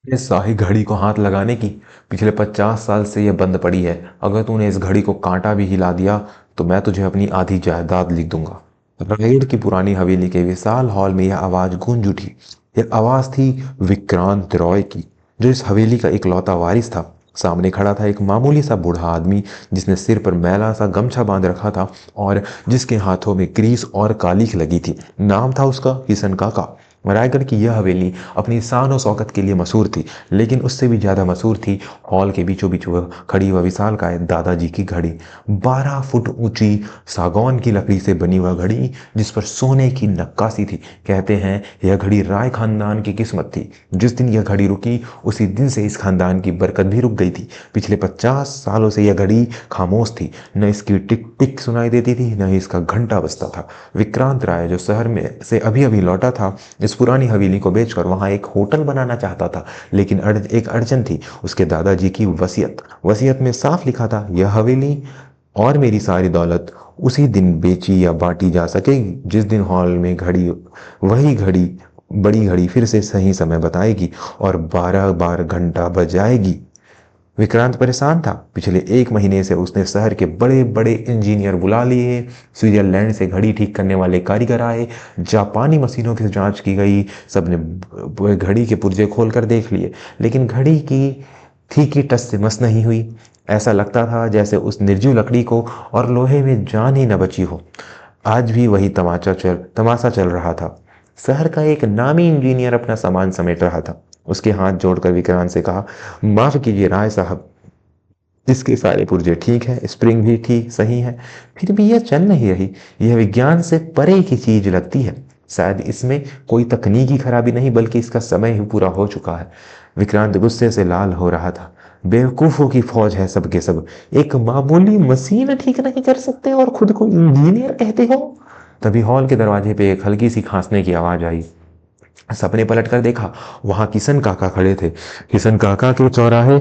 इस शाही घड़ी को हाथ लगाने की पिछले 50 साल से यह बंद पड़ी है। अगर तूने इस घड़ी को कांटा भी हिला दिया तो मैं तुझे अपनी आधी जायदाद लिख दूंगा। रायगढ़ की पुरानी हवेली के विशाल हॉल में यह आवाज गूंज उठी। यह आवाज थी विक्रांत रॉय की, जो इस हवेली का इकलौता वारिस था। सामने खड़ा था एक मामूली सा बूढ़ा आदमी जिसने सिर पर मैला सा गमछा बांध रखा था और जिसके हाथों में ग्रीस और कालीख लगी थी। नाम था उसका किशन काका। रायगढ़ की यह हवेली अपनी शान और शौकत के लिए मशहूर थी, लेकिन उससे भी ज्यादा मशहूर थी हॉल के बीचों बीच वह खड़ी वह विशालकाय दादाजी की घड़ी। 12 फुट ऊंची सागौन की लकड़ी से बनी वह घड़ी, जिस पर सोने की नक्काशी थी। कहते हैं यह घड़ी राय खानदान की किस्मत थी। जिस दिन यह घड़ी रुकी उसी दिन से इस खानदान की बरकत भी रुक गई थी। पिछले 50 सालों से यह घड़ी खामोश थी। न इसकी टिक टिक सुनाई देती थी, न ही इसका घंटा बजता था। विक्रांत राय, जो शहर में से अभी अभी लौटा था, इस पुरानी हवेली को बेचकर वहां एक होटल बनाना चाहता था। लेकिन एक अड़चन थी, उसके दादाजी की वसीयत। वसीयत में साफ लिखा था, यह हवेली और मेरी सारी दौलत उसी दिन बेची या बांटी जा सकेगी जिस दिन हॉल में घड़ी, वही घड़ी, बड़ी घड़ी फिर से सही समय बताएगी और 12 बार घंटा बजाएगी। विक्रांत परेशान था। पिछले 1 महीने से उसने शहर के बड़े बड़े इंजीनियर बुला लिए, स्विट्जरलैंड से घड़ी ठीक करने वाले कारीगर आए, जापानी मशीनों की जांच की गई, सबने घड़ी के पुर्जे खोल कर देख लिए, लेकिन घड़ी की थी की टस से मस नहीं हुई। ऐसा लगता था जैसे उस निर्जीव लकड़ी को और लोहे में जान ही न बची हो। आज भी वही तमाशा चल रहा था। शहर का एक नामी इंजीनियर अपना सामान समेट रहा था। उसके हाथ जोड़कर विक्रांत से कहा, माफ कीजिए राय साहब, इसके सारे पुर्जे ठीक है, स्प्रिंग भी ठीक सही है, फिर भी यह चल नहीं रही। यह विज्ञान से परे की चीज लगती है। शायद इसमें कोई तकनीकी खराबी नहीं, बल्कि इसका समय ही पूरा हो चुका है। विक्रांत गुस्से से लाल हो रहा था। बेवकूफों की फौज है सबके सब। एक मामूली मशीन ठीक नहीं कर सकते और खुद को इंजीनियर कहते हो। तभी हॉल के दरवाजे पे एक हल्की सी खांसने की आवाज आई। सबने पलट कर देखा। वहां किशन काका खड़े थे। किशन काका के चौराहे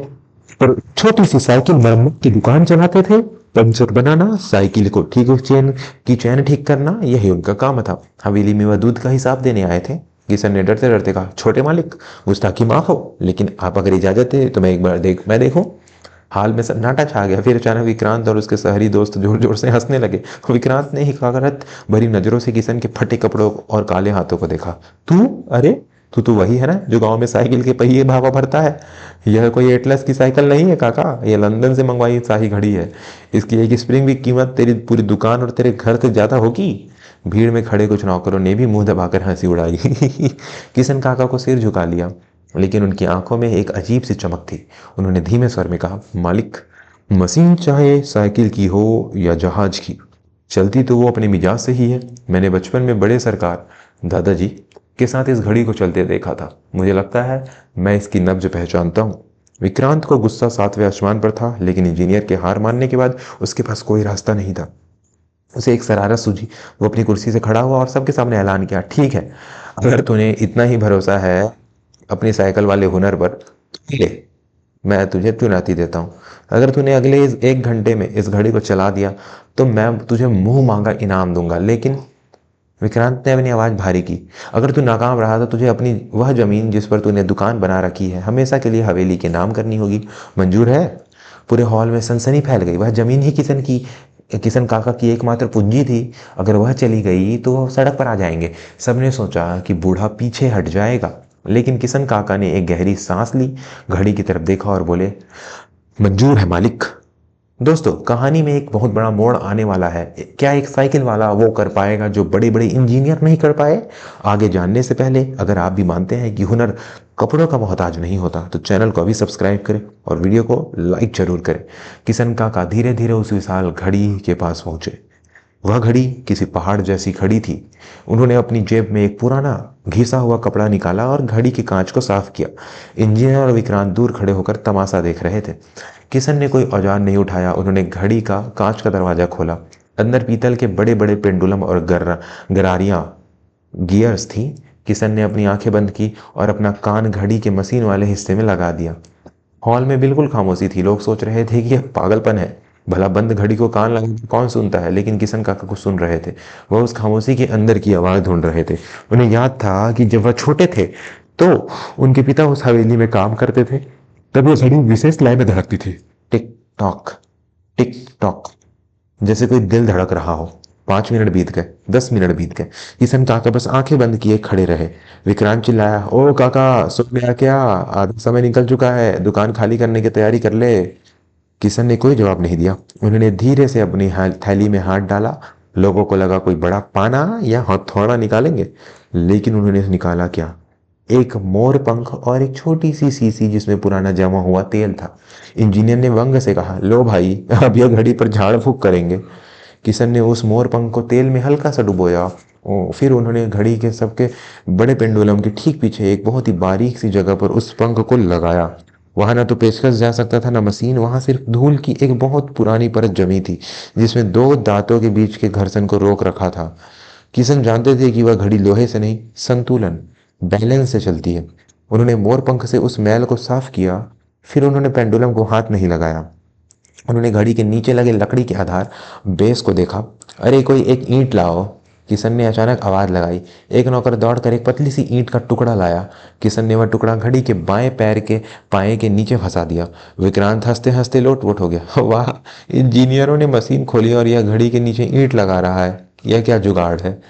पर छोटी सी साइकिल मरम्मत की दुकान चलाते थे। पंचर बनाना, साइकिल को चैन ठीक करना, यही उनका काम था। हवेली में वह दूध का हिसाब देने आए थे। किशन ने डरते डरते कहा, छोटे मालिक, गुस्ताखी माफ हो, लेकिन आप अगर इजाजत दे तो मैं एक बार मैं देखूं। हाल में सन्नाटा छा गया। फिर अचानक विक्रांत और उसके शहरी दोस्त जोर जोर से हंसने लगे। विक्रांत ने हिकारत भरी नजरों से किशन के फटे कपड़ों और काले हाथों को देखा। तू, अरे तू वही है ना जो गांव में साइकिल के पहिए भावा भरता है। यह कोई एटलस की साइकिल नहीं है काका, यह लंदन से मंगवाई शाही घड़ी है। इसकी एक स्प्रिंग की कीमत तेरी पूरी दुकान और तेरे घर से ज्यादा होगी। भीड़ में खड़े कुछ नौकरों ने भी मुंह दबाकर हंसी उड़ाई। किशन काका को सिर झुका लिया, लेकिन उनकी आंखों में एक अजीब सी चमक थी। उन्होंने धीमे स्वर में कहा, मालिक, मशीन चाहे साइकिल की हो या जहाज की, चलती तो वो अपने मिजाज से ही है। मैंने बचपन में बड़े सरकार दादाजी के साथ इस घड़ी को चलते देखा था। मुझे लगता है मैं इसकी नब्ज पहचानता हूँ। विक्रांत को गुस्सा 7वें आसमान पर था, लेकिन इंजीनियर के हार मानने के बाद उसके पास कोई रास्ता नहीं था। उसे एक शरारत सूझी। वो अपनी कुर्सी से खड़ा हुआ और सबके सामने ऐलान किया, ठीक है, अगर तूने इतना ही भरोसा है अपनी साइकिल वाले हुनर पर, तो ले, मैं तुझे चुनौती देता हूँ। अगर तूने अगले 1 घंटे में इस घड़ी को चला दिया तो मैं तुझे मुंह मांगा इनाम दूंगा। लेकिन विक्रांत ने अपनी आवाज भारी की, अगर तू नाकाम रहा तो तुझे अपनी वह जमीन जिस पर तूने दुकान बना रखी है हमेशा के लिए हवेली के नाम करनी होगी। मंजूर है? पूरे हॉल में सनसनी फैल गई। वह जमीन ही किशन काका की एकमात्र पूंजी थी। अगर वह चली गई तो वह सड़क पर आ जाएंगे। सबने सोचा कि बूढ़ा पीछे हट जाएगा, लेकिन किशन काका ने एक गहरी सांस ली, घड़ी की तरफ देखा और बोले, मंजूर है मालिक। दोस्तों, कहानी में एक बहुत बड़ा मोड़ आने वाला है। क्या एक साइकिल वाला वो कर पाएगा जो बड़े बड़े इंजीनियर नहीं कर पाए? आगे जानने से पहले अगर आप भी मानते हैं कि हुनर कपड़ों का मोहताज नहीं होता तो चैनल को अभी सब्सक्राइब करें और वीडियो को लाइक जरूर करें। किशन काका धीरे धीरे उस विशाल घड़ी के पास पहुंचे। वह घड़ी किसी पहाड़ जैसी खड़ी थी। उन्होंने अपनी जेब में एक पुराना घिसा हुआ कपड़ा निकाला और घड़ी के कांच को साफ किया। इंजीनियर और विक्रांत दूर खड़े होकर तमाशा देख रहे थे। किशन ने कोई औजार नहीं उठाया। उन्होंने घड़ी का कांच का दरवाजा खोला। अंदर पीतल के बड़े बड़े पेंडुलम और गरारियां, गियर्स थी। किशन ने अपनी आंखें बंद की और अपना कान घड़ी के मशीन वाले हिस्से में लगा दिया। हॉल में बिल्कुल खामोशी थी। लोग सोच रहे थे कि यह पागलपन है, भला बंद घड़ी को कान लगा के कौन सुनता है, लेकिन किशन काका कुछ सुन रहे थे। वह उस खामोशी के अंदर की आवाज ढूंढ रहे थे। उन्हें याद था कि जब वह छोटे थे तो उनके पिता उस हवेली में काम करते थे। तब वो घड़ी विशेष लय में धड़कती थी, टिक टॉक, टिक टॉक, जैसे कोई दिल धड़क रहा हो। 5 मिनट बीत गए, 10 मिनट बीत गए। किशन काका बस आंखें बंद किए खड़े रहे। विक्रांत चिल्लाया, ओ काका, सो गया क्या? आधा समय निकल चुका है, दुकान खाली करने की तैयारी कर ले। किशन ने कोई जवाब नहीं दिया। उन्होंने धीरे से अपनी थैली में हाथ डाला। लोगों को लगा कोई बड़ा पाना या हथौड़ा निकालेंगे, लेकिन उन्होंने निकाला क्या? एक मोर पंख और एक छोटी सी शीशी जिसमें पुराना जमा हुआ तेल था। इंजीनियर ने व्यंग से कहा, लो भाई, अब यह घड़ी पर झाड़ फूक करेंगे। किशन ने उस मोर पंख को तेल में हल्का सा डुबोया। फिर उन्होंने घड़ी के सबके बड़े पेंडुलम के ठीक पीछे एक बहुत ही बारीक सी जगह पर उस पंख को लगाया। वहां ना तो पेचकस जा सकता था ना मशीन, वहां सिर्फ धूल की एक बहुत पुरानी परत जमी थी जिसमें दो दांतों के बीच के घर्षण को रोक रखा था। किशन जानते थे कि वह घड़ी लोहे से नहीं, संतुलन, बैलेंस से चलती है। उन्होंने मोर पंख से उस मैल को साफ किया। फिर उन्होंने पेंडुलम को हाथ नहीं लगाया। उन्होंने घड़ी के नीचे लगे लकड़ी के आधार बेस को देखा। अरे कोई एक ईंट लाओ, किशन ने अचानक आवाज लगाई। एक नौकर दौड़कर एक पतली सी ईंट का टुकड़ा लाया। किशन ने वह टुकड़ा घड़ी के बाएं पैर के पाए के नीचे फंसा दिया। विक्रांत हंसते हंसते लोटपोट हो गया। वाह, इंजीनियरों ने मशीन खोली और यह घड़ी के नीचे ईंट लगा रहा है, यह क्या जुगाड़ है?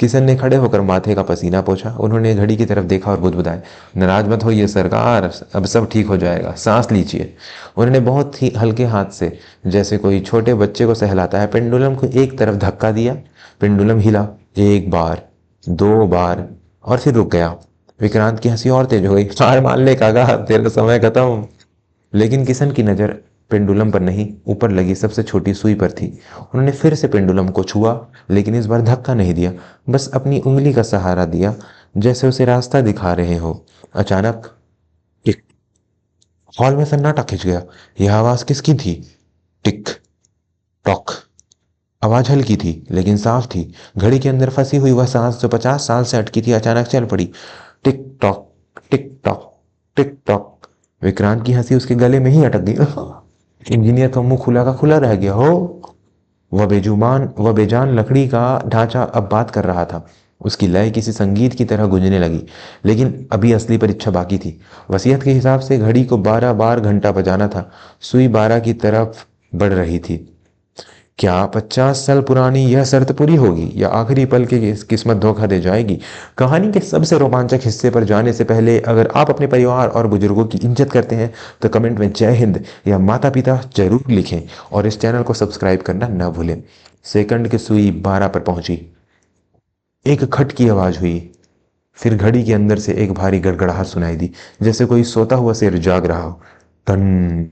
किशन ने खड़े होकर माथे का पसीना पोंछा। उन्होंने घड़ी की तरफ देखा और बुदबुदाए, नाराज मत होइए सरकार, अब सब ठीक हो जाएगा, सांस लीजिए। उन्होंने बहुत ही हल्के हाथ से, जैसे कोई छोटे बच्चे को सहलाता है, पेंडुलम को एक तरफ धक्का दिया। पेंडुलम हिला, एक बार, दो बार, और फिर रुक गया। विक्रांत की हंसी और तेज हो गई। हार मान ले काका, तेरा समय खत्म। लेकिन किशन की नजर पेंडुलम पर नहीं, ऊपर लगी सबसे छोटी सुई पर थी। उन्होंने फिर से पेंडुलम को छुआ, लेकिन इस बार धक्का नहीं दिया, बस अपनी उंगली का सहारा दिया, जैसे उसे रास्ता दिखा रहे हो। अचानक टिक, हॉल में सन्नाटा खिंच गया। यह आवाज किसकी थी? Tick tock. आवाज हल्की थी लेकिन साफ थी। घड़ी के अंदर फंसी हुई वह सांस जो 50 साल से अटकी थी अचानक चल पड़ी। Tick tock, tick tock, tick tock. Vikrant की हंसी उसके गले में ही अटक गई। इंजीनियर का मुंह खुला का खुला रह गया। हो, वह बेजान लकड़ी का ढांचा अब बात कर रहा था। उसकी लय किसी संगीत की तरह गूंजने लगी। लेकिन अभी असली परीक्षा बाकी थी। वसीयत के हिसाब से घड़ी को 12 बार घंटा बजाना था। सुई 12 की तरफ बढ़ रही थी। क्या 50 साल पुरानी यह शर्त पूरी होगी या आखिरी पल की किस्मत धोखा दे जाएगी? कहानी के सबसे रोमांचक हिस्से पर जाने से पहले अगर आप अपने परिवार और बुजुर्गों की इज्जत करते हैं तो कमेंट में जय हिंद या माता पिता जरूर लिखें और इस चैनल को सब्सक्राइब करना न भूलें। सेकंड की सुई 12 पर पहुंची। एक खट की आवाज हुई। फिर घड़ी के अंदर से एक भारी गड़गड़ाहट सुनाई दी, जैसे कोई सोता हुआ शेर जाग रहा हो। टन।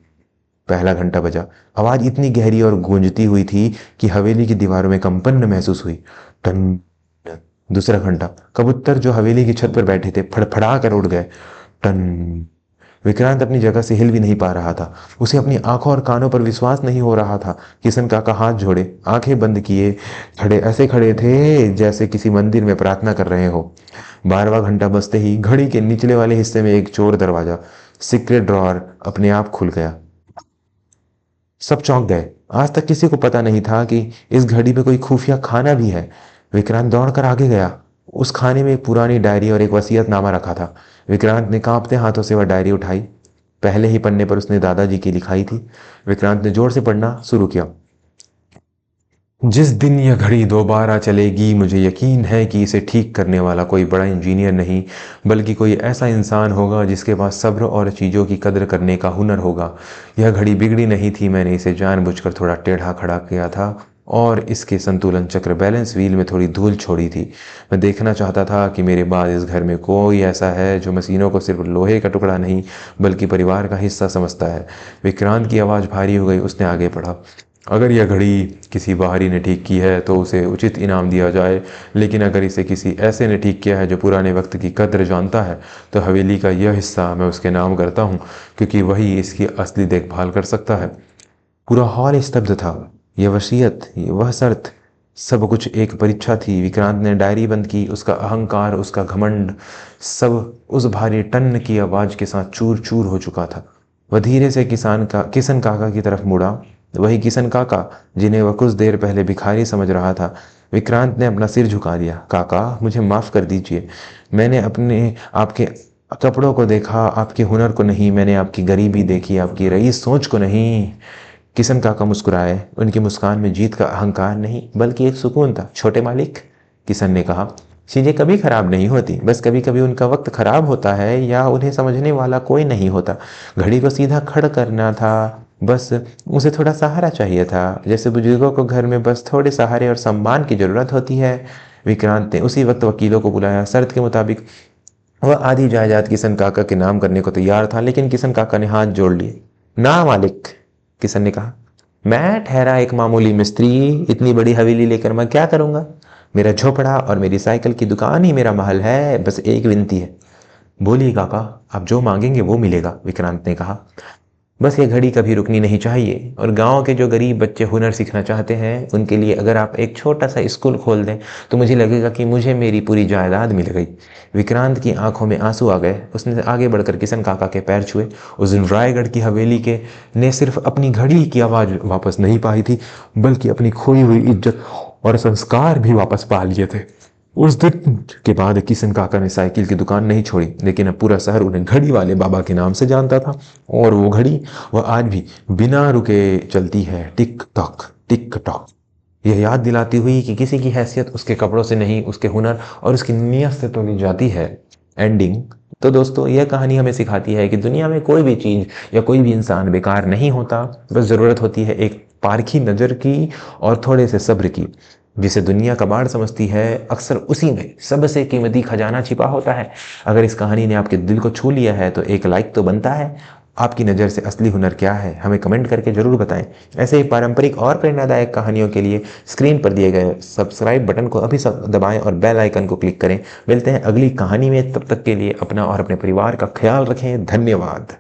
पहला घंटा बजा। आवाज इतनी गहरी और गूंजती हुई थी कि हवेली की दीवारों में कंपन महसूस हुई। टन। दूसरा घंटा। कबूतर जो हवेली की छत पर बैठे थे फड़फड़ा कर उड़ गए। टन। विक्रांत अपनी जगह से हिल भी नहीं पा रहा था। उसे अपनी आंखों और कानों पर विश्वास नहीं हो रहा था। किशन काका हाथ जोड़े, आंखें बंद किए खड़े, ऐसे खड़े थे जैसे किसी मंदिर में प्रार्थना कर रहे हो। 12वां घंटा बजते ही घड़ी के निचले वाले हिस्से में एक चोर दरवाजा, सीक्रेट ड्रॉअर, अपने आप खुल गया। सब चौंक गए। आज तक किसी को पता नहीं था कि इस घड़ी में कोई खुफिया खाना भी है। विक्रांत दौड़कर आगे गया। उस खाने में एक पुरानी डायरी और एक वसीयतनामा रखा था। विक्रांत ने कांपते हाथों से वह डायरी उठाई। पहले ही पन्ने पर उसने दादाजी की लिखाई थी। विक्रांत ने जोर से पढ़ना शुरू किया। जिस दिन यह घड़ी दोबारा चलेगी, मुझे यकीन है कि इसे ठीक करने वाला कोई बड़ा इंजीनियर नहीं, बल्कि कोई ऐसा इंसान होगा जिसके पास सब्र और चीज़ों की कदर करने का हुनर होगा। यह घड़ी बिगड़ी नहीं थी, मैंने इसे जानबूझकर थोड़ा टेढ़ा खड़ा किया था और इसके संतुलन चक्र, बैलेंस व्हील में थोड़ी धूल छोड़ी थी। मैं देखना चाहता था कि मेरे बाद इस घर में कोई ऐसा है जो मशीनों को सिर्फ लोहे का टुकड़ा नहीं बल्कि परिवार का हिस्सा समझता है। विक्रांत की आवाज़ भारी हो गई। उसने आगे पढ़ा, अगर यह घड़ी किसी बाहरी ने ठीक की है तो उसे उचित इनाम दिया जाए, लेकिन अगर इसे किसी ऐसे ने ठीक किया है जो पुराने वक्त की कद्र जानता है तो हवेली का यह हिस्सा मैं उसके नाम करता हूँ, क्योंकि वही इसकी असली देखभाल कर सकता है। पूरा हॉल स्तब्ध था। यह वसीयत, वह शर्त, सब कुछ एक परीक्षा थी। विक्रांत ने डायरी बंद की। उसका अहंकार, उसका घमंड, सब उस भारी टन की आवाज के साथ चूर चूर हो चुका था। वह धीरे से किशन काका की तरफ मुड़ा। वही किशन काका जिन्हें वह कुछ देर पहले भिखारी समझ रहा था। विक्रांत ने अपना सिर झुका दिया। काका, मुझे माफ कर दीजिए। मैंने अपने आपके कपड़ों को देखा, आपके हुनर को नहीं। मैंने आपकी गरीबी देखी, आपकी रईस सोच को नहीं। किशन काका मुस्कुराए। उनकी मुस्कान में जीत का अहंकार नहीं बल्कि एक सुकून था। छोटे मालिक, किशन ने कहा, चीजें कभी खराब नहीं होती, बस कभी कभी उनका वक्त खराब होता है या उन्हें समझने वाला कोई नहीं होता। घड़ी को सीधा खड़ा करना था, बस उसे थोड़ा सहारा चाहिए था। जैसे बुजुर्गों को घर में बस थोड़े सहारे और सम्मान की जरूरत होती है। विक्रांत ने उसी वक्त वकीलों को बुलाया। शर्त के मुताबिक वह आधी जायदाद किशन काका के नाम करने को तैयार था, लेकिन किशन काका ने हाथ जोड़ लिए। ना मालिक, किशन ने कहा, मैं ठहरा एक मामूली मिस्त्री, इतनी बड़ी हवेली लेकर मैं क्या करूंगा? मेरा झोपड़ा और मेरी साइकिल की दुकान ही मेरा महल है। बस एक विनती है। बोलिए काका, आप जो मांगेंगे वो मिलेगा, विक्रांत ने कहा। बस ये घड़ी कभी रुकनी नहीं चाहिए, और गांव के जो गरीब बच्चे हुनर सीखना चाहते हैं उनके लिए अगर आप एक छोटा सा स्कूल खोल दें तो मुझे लगेगा कि मुझे मेरी पूरी जायदाद मिल गई। विक्रांत की आंखों में आंसू आ गए। उसने आगे बढ़कर किशन काका के पैर छुए। उस दिन रायगढ़ की हवेली के ने सिर्फ अपनी घड़ी की आवाज वापस नहीं पाई थी, बल्कि अपनी खोई हुई इज्जत और संस्कार भी वापस पा लिए थे। उस दिन के बाद किशन काका ने साइकिल की दुकान नहीं छोड़ी, लेकिन अब पूरा शहर उन्हें घड़ी वाले बाबा के नाम से जानता था। और वो घड़ी वह आज भी बिना रुके चलती है, टिक टॉक टिक टॉक, यह याद दिलाती हुई कि किसी की हैसियत उसके कपड़ों से नहीं, उसके हुनर और उसकी नीयत से तोली जाती है। एंडिंग। तो दोस्तों, यह कहानी हमें सिखाती है कि दुनिया में कोई भी चीज या कोई भी इंसान बेकार नहीं होता। बस जरूरत होती है एक पारखी नजर की और थोड़े से सब्र की। जिसे दुनिया कबाड़ समझती है, अक्सर उसी में सबसे कीमती खजाना छिपा होता है। अगर इस कहानी ने आपके दिल को छू लिया है तो एक लाइक तो बनता है। आपकी नज़र से असली हुनर क्या है, हमें कमेंट करके जरूर बताएं। ऐसे ही पारंपरिक और प्रेरणादायक कहानियों के लिए स्क्रीन पर दिए गए सब्सक्राइब बटन को अभी दबाएं और बेल आइकन को क्लिक करें। मिलते हैं अगली कहानी में, तब तक के लिए अपना और अपने परिवार का ख्याल रखें। धन्यवाद।